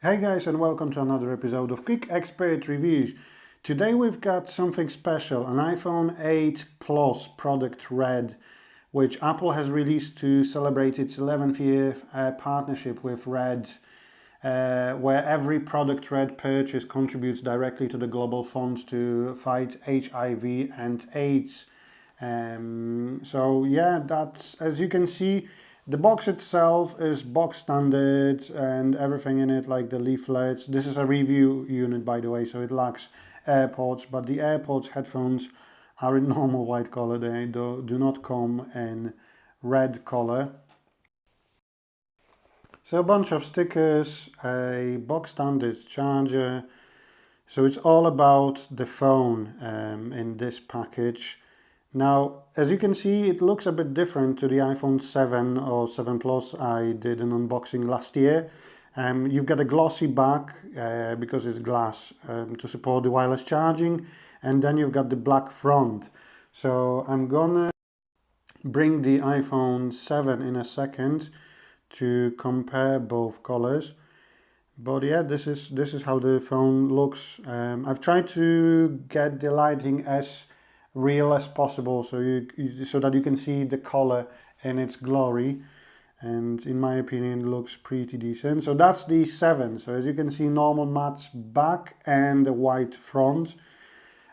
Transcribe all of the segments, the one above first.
Hey guys, and welcome to another episode of Quick Expert Reviews. Today we've got something special, an iPhone 8 Plus product Red, which Apple has released to celebrate its 11th year partnership with Red, where every product Red purchase contributes directly to the global fund to fight HIV and AIDS. So yeah, that's, as you can see, the box itself is box standard and everything in it, like the leaflets. This is a review unit, by the way, so it lacks AirPods, but the AirPods headphones are in normal white color. They do not come in red color. So a bunch of stickers, a box standard charger. So it's all about the phone in this package. Now, as you can see, it looks a bit different to the iPhone 7 or 7 Plus I did an unboxing last year. You've got a glossy back because it's glass to support the wireless charging, and then you've got the black front. So I'm gonna bring the iPhone 7 in a second to compare both colors. But yeah, this is how the phone looks. I've tried to get the lighting as real as possible, so that you can see the color in its glory, and in my opinion it looks pretty decent. So that's the 7. So as you can see, normal matte back and the white front,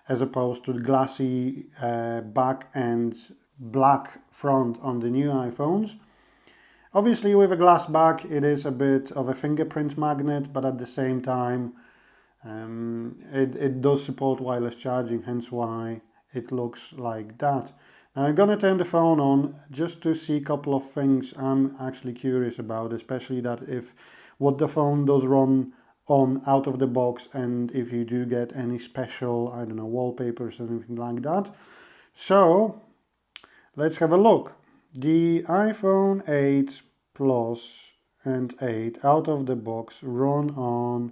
as opposed to the glassy back and black front on the new iPhones. Obviously with a glass back it is a bit of a fingerprint magnet, but at the same time it does support wireless charging, hence why it looks like that. Now I'm gonna turn the phone on just to see a couple of things I'm actually curious about, especially that if what the phone does run on out of the box, and if you do get any special, I don't know, wallpapers or anything like that. So let's have a look. The iPhone 8 Plus and 8 out of the box run on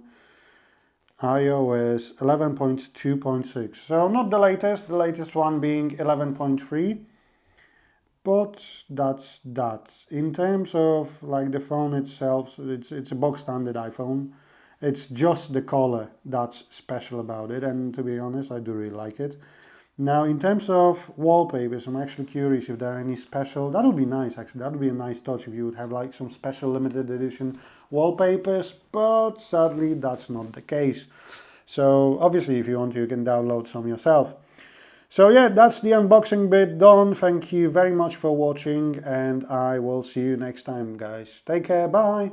iOS 11.2.6, so not the latest one being 11.3, but that's that. In terms of like the phone itself, so it's a box standard iPhone. It's just the color that's special about it, and to be honest, I do really like it. Now, in terms of wallpapers, I'm actually curious if there are any special. That would be nice, actually. That would be a nice touch if you would have like some special limited edition wallpapers, but sadly that's not the case. So obviously if you want to, you can download some yourself. So yeah, that's the unboxing bit done. Thank you very much for watching, and I will see you next time, guys. Take care, bye.